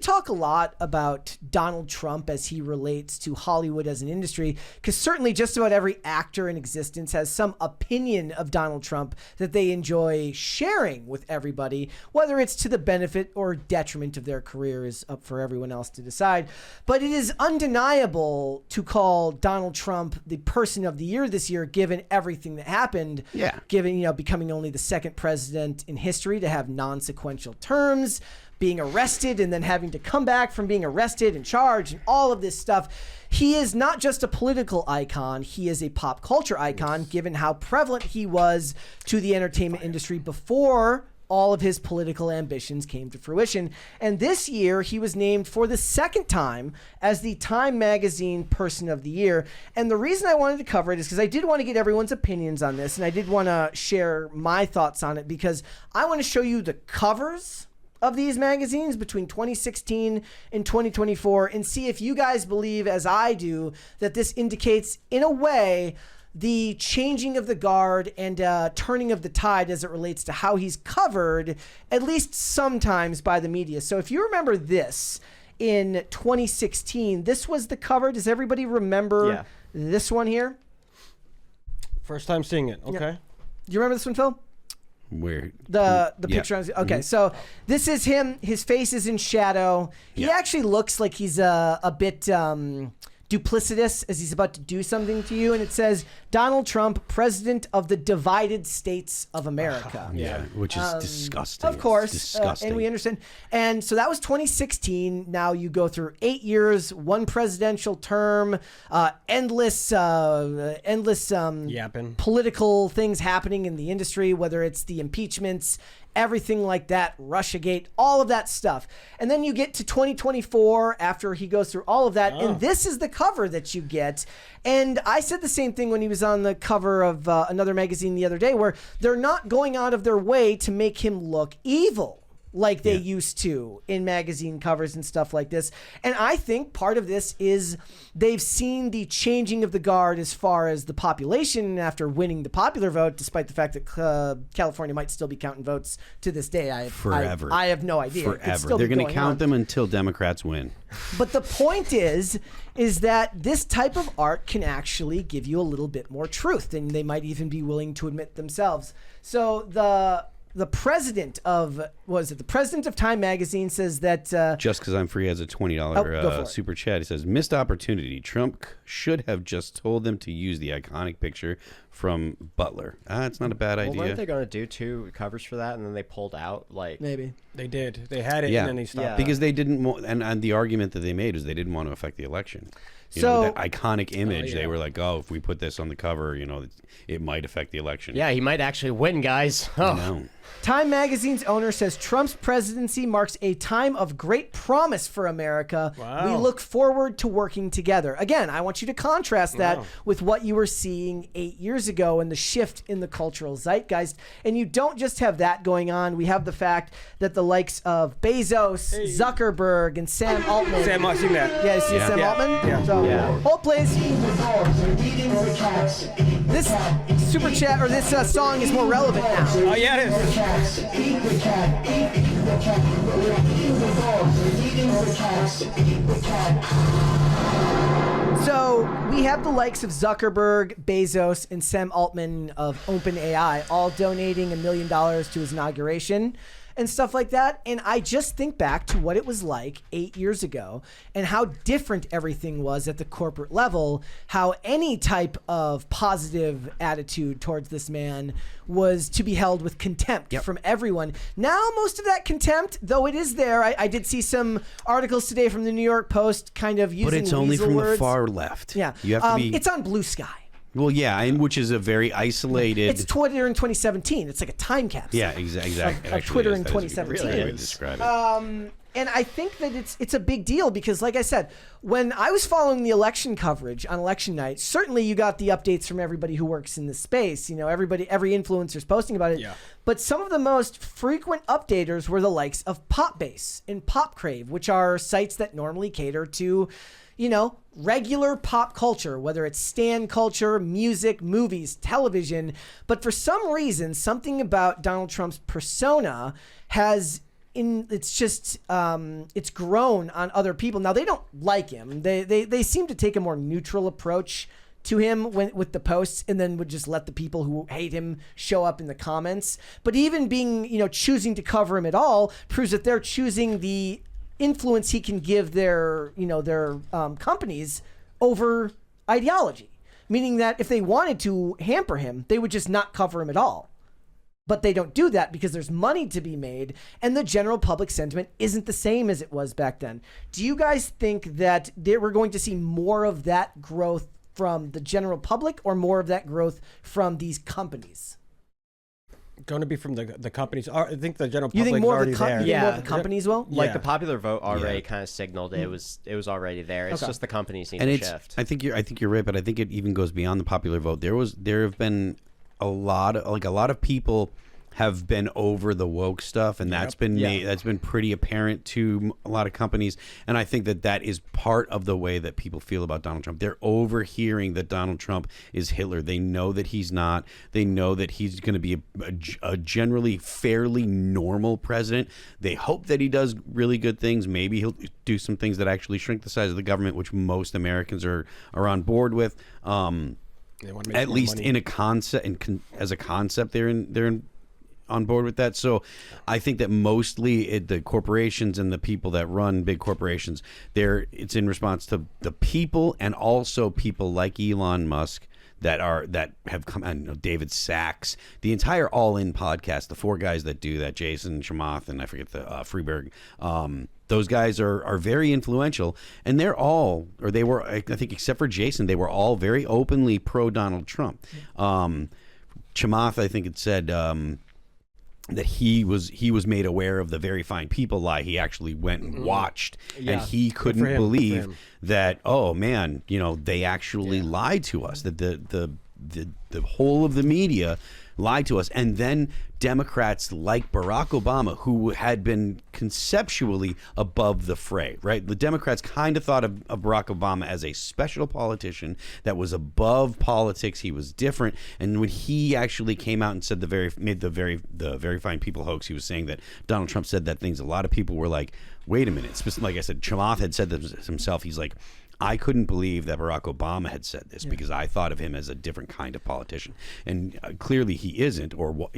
talk a lot about Donald Trump as he relates to Hollywood as an industry, because certainly just about every actor in existence has some opinion of Donald Trump that they enjoy sharing with everybody, whether it's to the benefit or detriment of their career is up for everyone else to decide. But it is undeniable to call Donald Trump the person of the year this year, given everything that happened. Yeah. Given, becoming only the second president in history to have non-sequential terms, being arrested and then having to come back from being arrested and charged and all of this stuff. He is not just a political icon, he is a pop culture icon, given how prevalent he was to the entertainment industry before all of his political ambitions came to fruition. And this year, he was named for the second time as the Time Magazine Person of the Year. And the reason I wanted to cover it is because I did want to get everyone's opinions on this, and I did want to share my thoughts on it, because I want to show you the covers of these magazines between 2016 and 2024 and see if you guys believe, as I do, that this indicates, in a way, the changing of the guard and turning of the tide as it relates to how he's covered, at least sometimes, by the media. So if you remember this in 2016, this was the cover. Does everybody remember this one here? First time seeing it. Okay. Do you remember this one, Phil? Where the picture? Okay, so this is him. His face is in shadow. He actually looks like he's a bit duplicitous as he's about to do something to you, and it says Donald Trump, President of the Divided States of America. Which is disgusting. Of course, disgusting. and we understand. And so that was 2016. Now you go through 8 years, one presidential term, endless Yapping. political things happening in the industry, whether it's the impeachments, everything like that, Russiagate, all of that stuff. And then you get to 2024 after he goes through all of that. And this is the cover that you get. And I said the same thing when he was on the cover of another magazine the other day, where they're not going out of their way to make him look evil like they used to in magazine covers and stuff like this. And I think part of this is they've seen the changing of the guard as far as the population after winning the popular vote, despite the fact that California might still be counting votes to this day. I have no idea. Forever. They're going to count them until Democrats win. But the point is that this type of art can actually give you a little bit more truth than they might even be willing to admit themselves. So the president of Time Magazine says that Just because I'm free has a $20 super chat. He says, missed opportunity. Trump should have just told them to use the iconic picture from Butler. It's not a bad idea. Weren't they going to do 2 covers for that, and then they pulled out? Maybe they did. They had it, and then they stopped. Because they didn't want, and the argument that they made is they didn't want to affect the election. You So know, that iconic image, they were like, if we put this on the cover, it might affect the election. Yeah, he might actually win, guys. Time Magazine's owner says Trump's presidency marks a time of great promise for America. Wow. We look forward to working together. Again, I want you to contrast that with what you were seeing 8 years ago and the shift in the cultural zeitgeist. And you don't just have that going on. We have the fact that the likes of Bezos, Zuckerberg, and Sam Altman. Sam, I've seen that. Yeah, you see Sam Altman? Yeah. So, hold please. This super chat, or this song is more relevant now. Oh, yeah, it is. So we have the likes of Zuckerberg, Bezos, and Sam Altman of OpenAI all donating $1 million to his inauguration and stuff like that. And I just think back to what it was like 8 years ago and how different everything was at the corporate level, how any type of positive attitude towards this man was to be held with contempt from everyone. Now, most of that contempt, though it is there, I did see some articles today from the New York Post kind of using But it's only from words. the far left. Yeah. You have to be... It's on Blue Sky. Well, yeah, and which is a very isolated... It's Twitter in 2017. It's like a time capsule. Yeah, exactly. Of Twitter in That is 2017. a good way to describe it. And I think that it's a big deal because, like I said, when I was following the election coverage on election night, certainly you got the updates from everybody who works in the space. Every influencer's posting about it. Yeah. But some of the most frequent updaters were the likes of Popbase and Popcrave, which are sites that normally cater to, regular pop culture, whether it's stan culture, music, movies, television. But for some reason, something about Donald Trump's persona has it's just it's grown on other people. Now they don't like him. They seem to take a more neutral approach to him with the posts, and then would just let the people who hate him show up in the comments. But even being, choosing to cover him at all proves that they're choosing the influence he can give their companies over ideology. Meaning that if they wanted to hamper him, they would just not cover him at all. But they don't do that because there's money to be made, and the general public sentiment isn't the same as it was back then. Do you guys think that we're going to see more of that growth from the general public, or more of that growth from these companies? Going to be from the companies. I think the general You public think is more of already the there. more of the companies will? Like Yeah. the popular vote already Yeah. kind of signaled it was already there. It's Okay. just the companies need And to it's, shift. I think you're right, but I think it even goes beyond the popular vote. There have been a lot of people have been over the woke stuff, and that's been that's been pretty apparent to a lot of companies. And I think that is part of the way that people feel about Donald Trump. They're overhearing that Donald Trump is Hitler. They know that he's not. They know that he's going to be a generally fairly normal president. They hope that he does really good things. Maybe he'll do some things that actually shrink the size of the government, which most Americans are on board with. They want to make At more least money. in a concept, as a concept, they're on board with that. So I think that mostly the corporations and the people that run big corporations, it's in response to the people, and also people like Elon Musk that have come, and David Sachs, the entire All In podcast, the four guys that do that, Jason Chamath and I forget the Freeberg. Those guys are very influential, and they were, I think, except for Jason, they were all very openly pro Donald Trump. Chamath, I think it said that he was made aware of the Very Fine People lie. He actually went and watched, and he couldn't for believe him. that, oh man, they actually lied to us, that the whole of the media lied to us. And then Democrats like Barack Obama, who had been conceptually above the fray, right? The Democrats kind of thought of Barack Obama as a special politician that was above politics. He was different. And when he actually came out and said made the very Fine People hoax, he was saying that Donald Trump said that things. A lot of people were like, wait a minute. Like I said, Chamath had said this himself. He's like, I couldn't believe that Barack Obama had said this because I thought of him as a different kind of politician, and clearly he isn't, or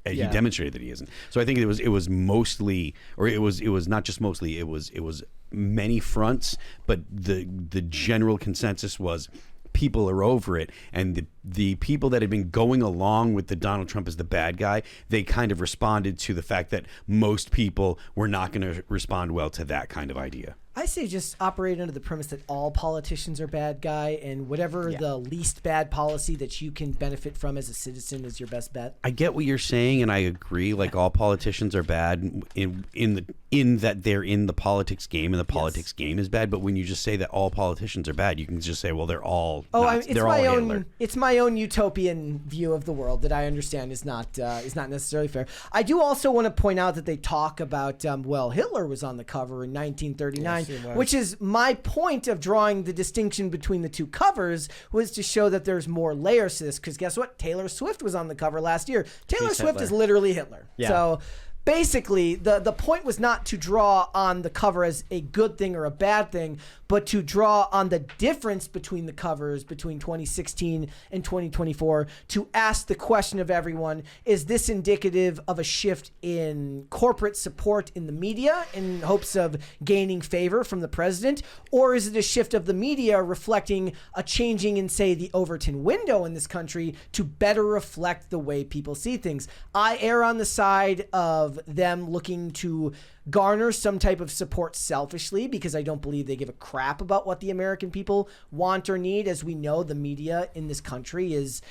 he demonstrated that he isn't. So I think it was mostly, or it was not just mostly, it was many fronts, but the general consensus was people are over it, and the people that had been going along with the Donald Trump as the bad guy, they kind of responded to the fact that most people were not going to respond well to that kind of idea. I say just operate under the premise that all politicians are bad guy, and whatever the least bad policy that you can benefit from as a citizen is your best bet. I get what you're saying, and I agree. Like, all politicians are bad in that they're in the politics game, and the politics game is bad. But when you just say that all politicians are bad, you can just say, well, they're all they're all Hitler. It's my own utopian view of the world that I understand is not necessarily fair. I do also want to point out that they talk about Hitler was on the cover in 1939. Which is my point of drawing the distinction between the two covers, was to show that there's more layers to this. Because guess what? Taylor Swift was on the cover last year. Taylor Swift is literally Hitler. Yeah. So basically, the point was not to draw on the cover as a good thing or a bad thing, but to draw on the difference between the covers between 2016 and 2024, to ask the question of everyone, is this indicative of a shift in corporate support in the media in hopes of gaining favor from the president? Or is it a shift of the media reflecting a changing in, say, the Overton window in this country to better reflect the way people see things? I err on the side of them looking to garner some type of support selfishly, because I don't believe they give a crap about what the American people want or need. As we know, the media in this country is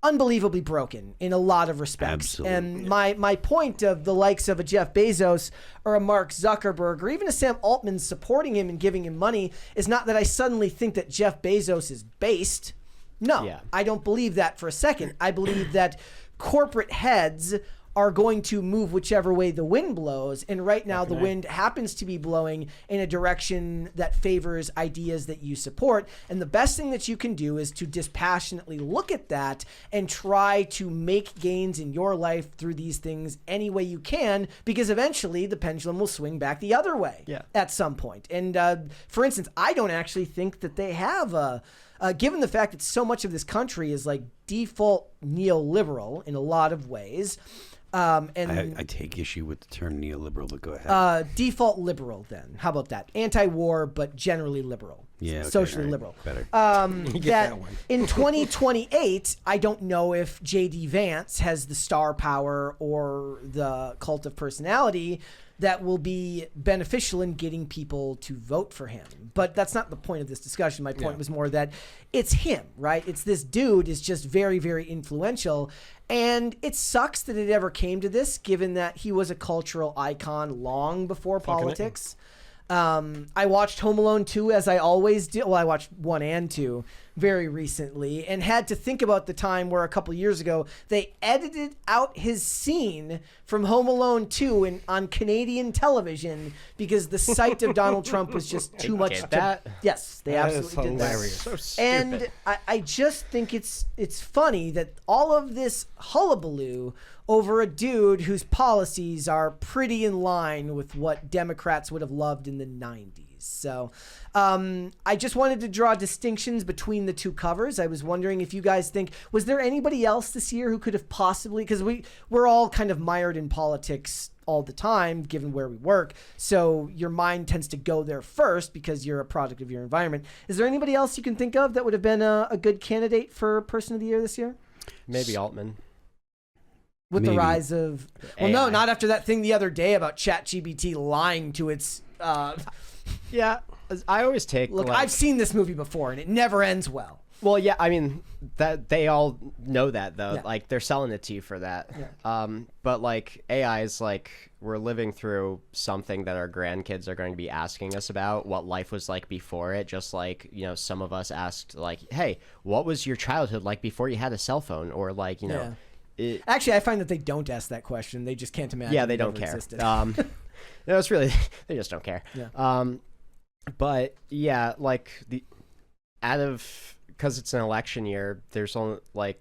unbelievably broken in a lot of respects. Absolutely. And my point of the likes of a Jeff Bezos or a Mark Zuckerberg or even a Sam Altman supporting him and giving him money is not that I suddenly think that Jeff Bezos is based. No, I don't believe that for a second. I believe that corporate heads are going to move whichever way the wind blows. And right now, the wind happens to be blowing in a direction that favors ideas that you support. And the best thing that you can do is to dispassionately look at that and try to make gains in your life through these things any way you can, because eventually the pendulum will swing back the other way at some point. And for instance, I don't actually think that they have given the fact that so much of this country is like default neoliberal in a lot of ways. And I take issue with the term neoliberal, but go ahead. Default liberal, then. How about that? Anti-war, but generally liberal. Yeah, okay, socially all right, liberal. better. That in 2028, I don't know if J.D. Vance has the star power or the cult of personality that will be beneficial in getting people to vote for him. But that's not the point of this discussion. My point was more that it's him, right? It's this dude is just very, very influential. And it sucks that it ever came to this, given that he was a cultural icon long before politics. I watched Home Alone 2 as I always do. Well, I watched 1 and 2 very recently and had to think about the time where a couple years ago they edited out his scene from Home Alone 2 on Canadian television because the sight of Donald Trump was just too much. Yes, they absolutely did that. So stupid. And I just think it's funny that all of this hullabaloo over a dude whose policies are pretty in line with what Democrats would have loved in the 90s. So I just wanted to draw distinctions between the two covers. I was wondering if you guys think, was there anybody else this year who could have possibly, because we're all kind of mired in politics all the time, given where we work. So your mind tends to go there first because you're a product of your environment. Is there anybody else you can think of that would have been a good candidate for Person of the Year this year? Maybe Altman. With the rise of... Well, no, AI. not after that thing the other day about ChatGPT lying to its... Yeah, I always take... Look, like, I've seen this movie before, and it never ends well. Well, yeah, I mean, that they all know that, though. Yeah. Like, they're selling it to you for that. Yeah. But, like, AI is like, we're living through something that our grandkids are going to be asking us about, what life was like before it. Just like, you know, some of us asked, like, hey, what was your childhood like before you had a cell phone? Or, like, you know... Actually, I find that they don't ask that question. They just can't imagine. Yeah, they it don't ever care. existed. No, it's really... They just don't care. Yeah. But, yeah, like, because it's an election year, there's only, like,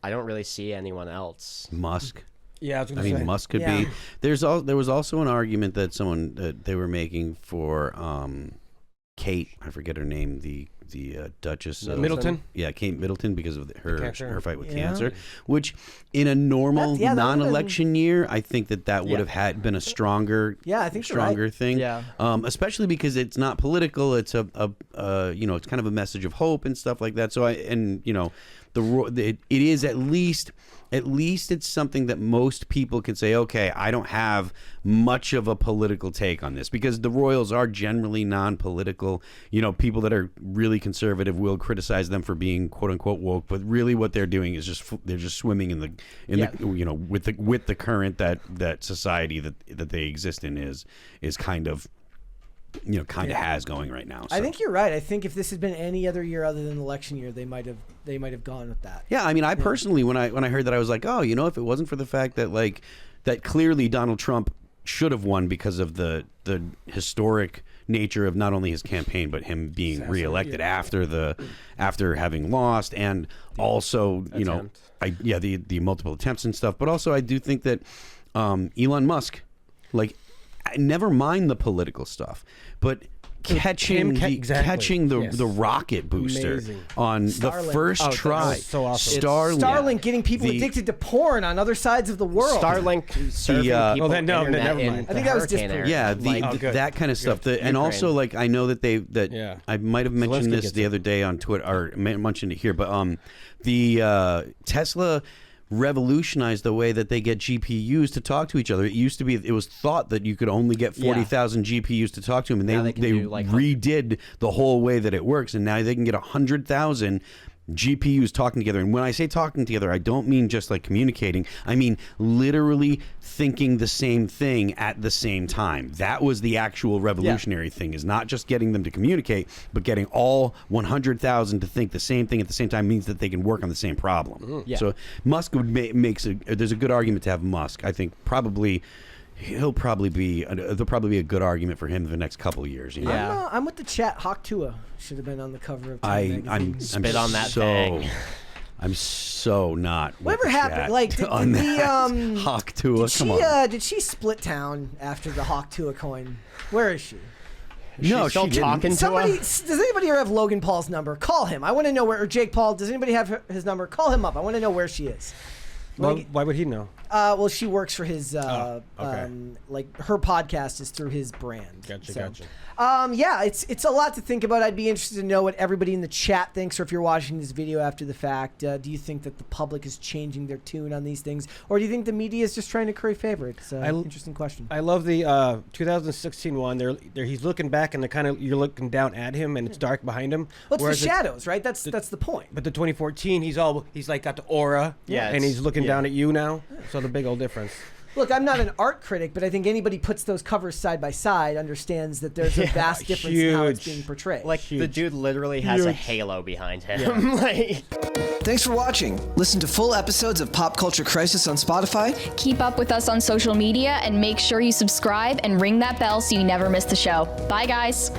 I don't really see anyone else. Musk. Yeah, I was I going to say. mean, Musk could Yeah. be. There was also an argument that they were making for Kate. I forget her name. The Duchess of Middleton? Yeah, Kate Middleton, because of her cancer. fight with Yeah. cancer. Which, in a normal that would've non-election year, I think that would have been a stronger I think you're right. stronger thing. Yeah. Especially because it's not political. It's it's kind of a message of hope and stuff like that. So it is at least it's something that most people can say, okay, I don't have much of a political take on this, because the royals are generally non-political. You know, people that are really conservative will criticize them for being quote unquote woke, but really what they're doing is they're just swimming in the you know, with the current that society that they exist in is kind of, you know, has going right now. So. I think you're right. I think if this had been any other year other than election year, they might have gone with that. Yeah, I mean, I personally, when I heard that, I was like, oh, you know, if it wasn't for the fact that that clearly Donald Trump should have won because of the historic nature of not only his campaign but him being reelected after having lost, and also you know, the multiple attempts and stuff. But also, I do think that Elon Musk, like, never mind the political stuff, but catching the rocket booster Amazing. on Starlink. the first try. so awesome. Starlink getting people addicted to porn on other sides of the world. Starlink serving people never internet mind. in I think that was hurricane disproven. area. Yeah, good. that kind of stuff. And also, like, I know that I might have mentioned Zelensky this gets the it. other day on Twitter, or mentioned it here, but the Tesla revolutionized the way that they get GPUs to talk to each other. It was thought that you could only get 40,000 GPUs to talk to them, and Now they they can do, like, redid the whole way that it works, and now they can get 100,000 GPUs talking together. And when I say talking together, I don't mean just like communicating. I mean literally thinking the same thing at the same time. That was the actual revolutionary thing, is not just getting them to communicate, but getting all 100,000 to think the same thing at the same time means that they can work on the same problem. Yeah. So Musk would there's a good argument to have Musk. I think probably there'll probably be a good argument for him in the next couple of years. You know? I'm with the chat. Hawk Tua should have been on the cover of Time magazine. I'm Spit on that thing. I'm so not. Whatever happened? Like, did on the that. Hawk Tua, come on. Did she split town after the Hawk Tua coin? Where is she? No, She's still she didn't. talking to Somebody, him. does anybody here have Logan Paul's number? Call him. I want to know where. Or Jake Paul. Does anybody have his number? Call him up. I want to know where she is. Why would he know? Well, she works for his. Okay. Like her podcast is through his brand. Gotcha. Yeah, it's a lot to think about. I'd be interested to know what everybody in the chat thinks, or if you're watching this video after the fact, do you think that the public is changing their tune on these things, or do you think the media is just trying to curry favor? It's an interesting question. I love the 2016 one. He's looking back, and you're looking down at him, and it's dark behind him. Well, it's the shadows, right? That's the point. But the 2014, he's like got the aura, Yeah, and he's looking down at you now. So the big old difference. Look, I'm not an art critic, but I think anybody puts those covers side by side understands that there's a vast difference in how it's being portrayed. Like the dude literally has a halo behind him. Like, thanks for watching. Listen to full episodes of Pop Culture Crisis on Spotify. Keep up with us on social media and make sure you subscribe and ring that bell so you never miss the show. Bye, guys.